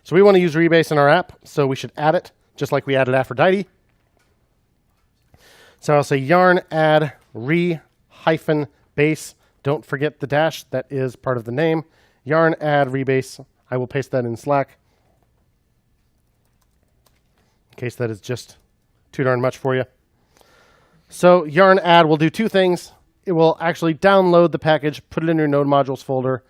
So we want to use Rebase in our app, so we should add it, just like we added Aphrodite. So I'll say yarn add re-base. Don't forget the dash. That is part of the name. Yarn add rebase. I will paste that in Slack in case that is just too darn much for you. So yarn add will do two things. It will actually download the package, put it in your node modules folder,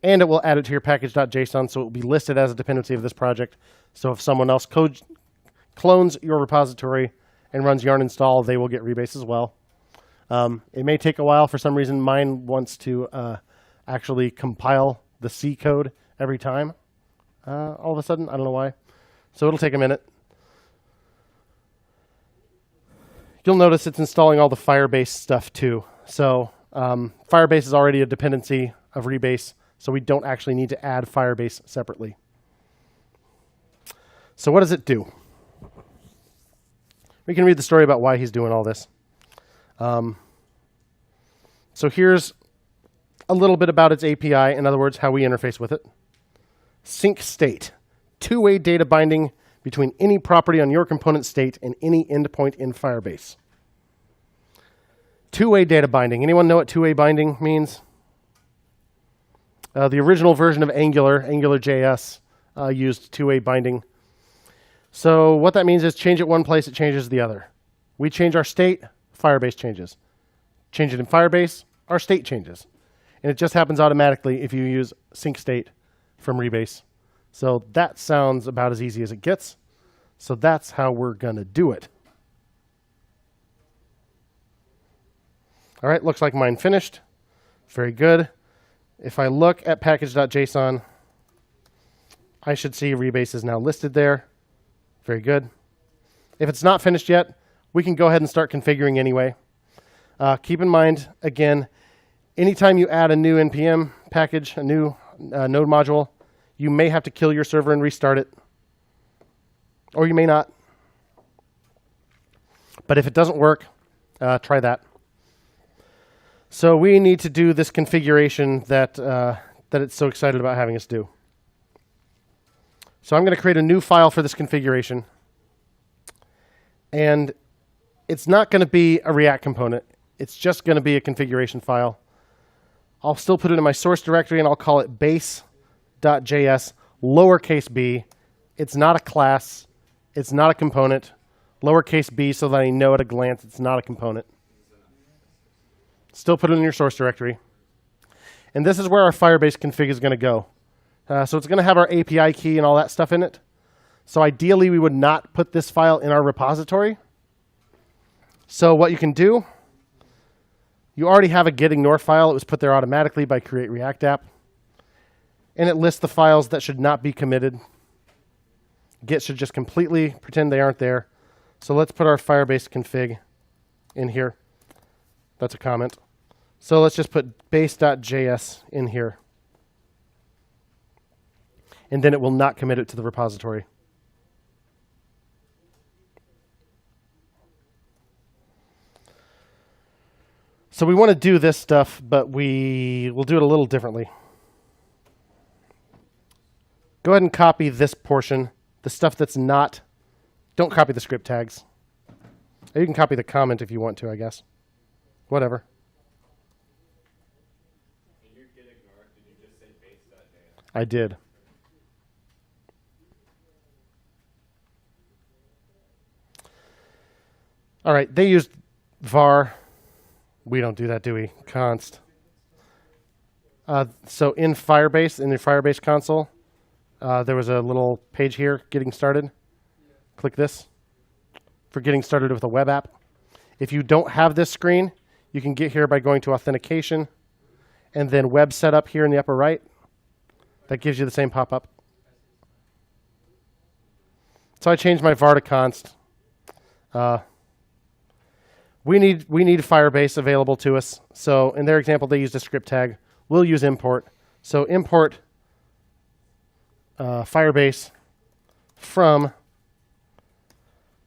and it will add it to your package.json, so it will be listed as a dependency of this project. So if someone else clones your repository and runs yarn install, they will get Rebase as well. It may take a while. For some reason, mine wants to actually compile the C code every time. All of a sudden, I don't know why. So it'll take a minute. You'll notice it's installing all the Firebase stuff too. So Firebase is already a dependency of Rebase, so we don't actually need to add Firebase separately. So what does it do? We can read the story about why he's doing all this. So here's a little bit about its API, in other words, how we interface with it. Sync state, two-way data binding between any property on your component state and any endpoint in Firebase. Two-way data binding. Anyone know what two-way binding means? The original version of AngularJS, used two-way binding. So what that means is change it one place, it changes the other. We change our state, Firebase changes. Change it in Firebase, our state changes. And it just happens automatically if you use sync state from Rebase. So that sounds about as easy as it gets. So that's how we're going to do it. All right, looks like mine finished. Very good. If I look at package.json, I should see Rebase is now listed there. Very good. If it's not finished yet, we can go ahead and start configuring anyway. Keep in mind, again, anytime you add a new NPM package, a new node module, you may have to kill your server and restart it. Or you may not. But if it doesn't work, try that. So we need to do this configuration that it's so excited about having us do. So I'm going to create a new file for this configuration. And it's not going to be a React component. It's just going to be a configuration file. I'll still put it in my source directory, and I'll call it base.js, lowercase b. It's not a class. It's not a component. Lowercase b so that I know at a glance it's not a component. Still put it in your source directory. And this is where our Firebase config is going to go. So it's going to have our API key and all that stuff in it. So ideally, we would not put this file in our repository. So what you can do, you already have a gitignore file. It was put there automatically by Create React App. And it lists the files that should not be committed. Git should just completely pretend they aren't there. So let's put our Firebase config in here. That's a comment. So let's just put base.js in here. And then it will not commit it to the repository. So we want to do this stuff, but we will do it a little differently. Go ahead and copy this portion, the stuff that's not. Don't copy the script tags. You can copy the comment if you want to, I guess. Whatever. In your gitignore, did you just say base.js? I did. All right, they used var. We don't do that, do we? Const. So in Firebase, in the Firebase console, there was a little page here, getting started. Click this for getting started with a web app. If you don't have this screen, you can get here by going to authentication and then web setup here in the upper right. That gives you the same pop-up. So I changed my var to const. We need Firebase available to us. So in their example, they used a script tag. We'll use import. So import Firebase from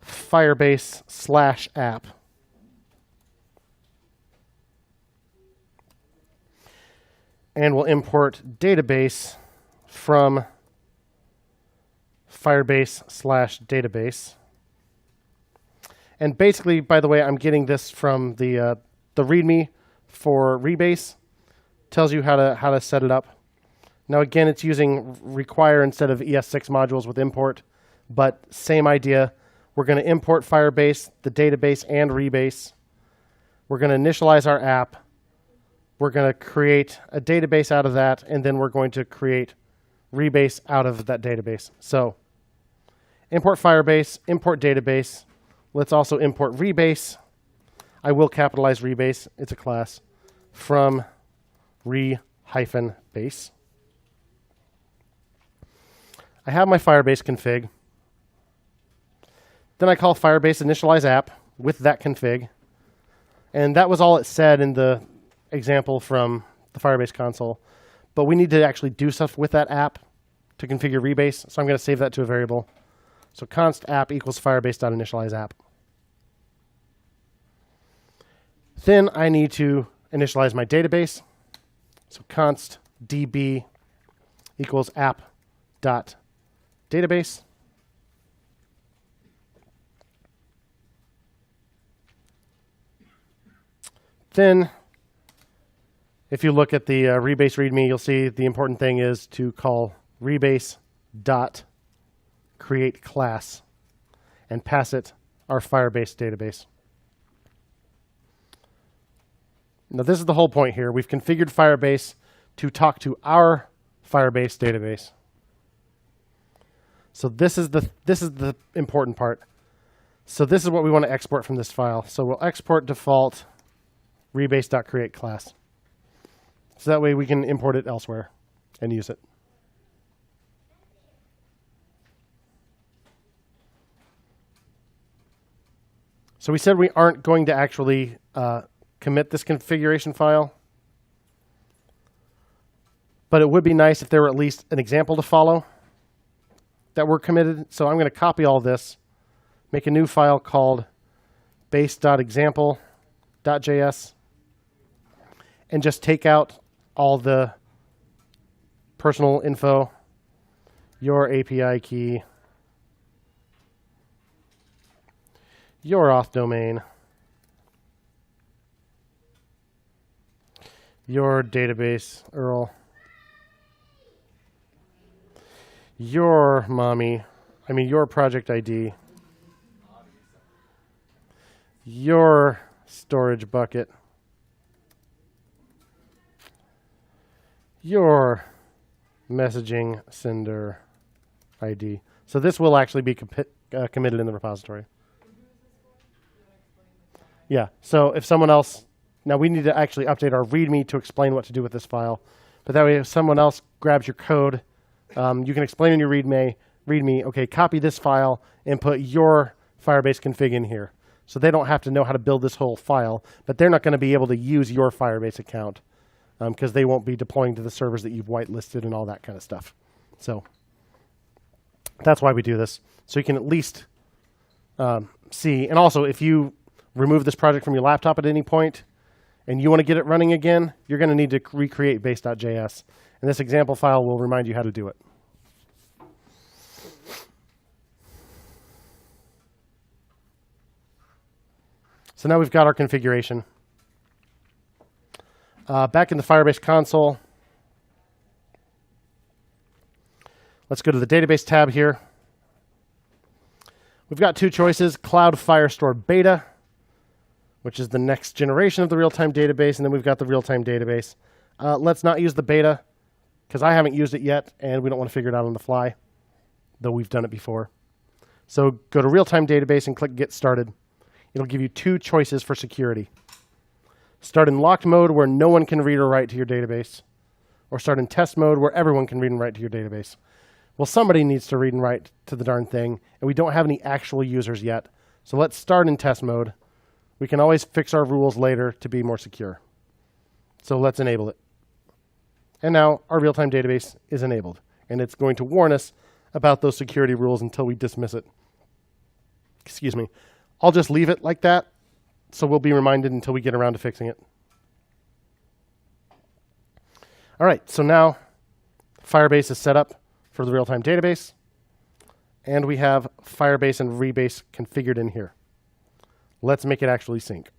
Firebase/app. And we'll import database from Firebase/database. And basically, by the way, I'm getting this from the README for Rebase. Tells you how to set it up. Now again, it's using require instead of ES6 modules with import, but same idea. We're going to import Firebase, the database, and Rebase. We're going to initialize our app. We're going to create a database out of that, and then we're going to create Rebase out of that database. So import Firebase, import database. Let's also import Rebase. I will capitalize Rebase. It's a class from re-base. I have my Firebase config. Then I call Firebase initialize app with that config. And that was all it said in the example from the Firebase console. But we need to actually do stuff with that app to configure Rebase. So I'm going to save that to a variable. So const app equals firebase.initialize app. Then I need to initialize my database. So const db equals app.database. Then, if you look at the Rebase README, you'll see the important thing is to call rebase.createClass and pass it our Firebase database. Now, this is the whole point here. We've configured Firebase to talk to our Firebase database. So this is the important part. So this is what we want to export from this file. So we'll export default rebase.createClass. So that way we can import it elsewhere and use it. So we said we aren't going to actually commit this configuration file. But it would be nice if there were at least an example to follow that we're committed. So I'm going to copy all this, make a new file called base.example.js, and just take out all the personal info, your API key, your auth domain, your database URL, your your project ID, your storage bucket, your messaging sender ID. So this will actually be committed in the repository. Yeah, so if someone else, now we need to actually update our README to explain what to do with this file. But that way if someone else grabs your code, you can explain in your README, okay, copy this file and put your Firebase config in here. So they don't have to know how to build this whole file, but they're not going to be able to use your Firebase account because they won't be deploying to the servers that you've whitelisted and all that kind of stuff. So that's why we do this. So you can at least see. And also, if you remove this project from your laptop at any point and you want to get it running again, you're going to need to recreate base.js. And this example file will remind you how to do it. So now we've got our configuration. Back in the Firebase console, let's go to the database tab here. We've got two choices, Cloud Firestore Beta, which is the next generation of the real-time database, and then we've got the real-time database. Let's not use the beta, because I haven't used it yet, and we don't want to figure it out on the fly, though we've done it before. So go to real-time database and click Get Started. It'll give you two choices for security. Start in locked mode where no one can read or write to your database, or start in test mode where everyone can read and write to your database. Well, somebody needs to read and write to the darn thing, and we don't have any actual users yet. So let's start in test mode. We can always fix our rules later to be more secure. So let's enable it. And now our real-time database is enabled, and it's going to warn us about those security rules until we dismiss it. Excuse me. I'll just leave it like that, so we'll be reminded until we get around to fixing it. All right, so now Firebase is set up for the real-time database. and we have Firebase and Rebase configured in here. Let's make it actually sync.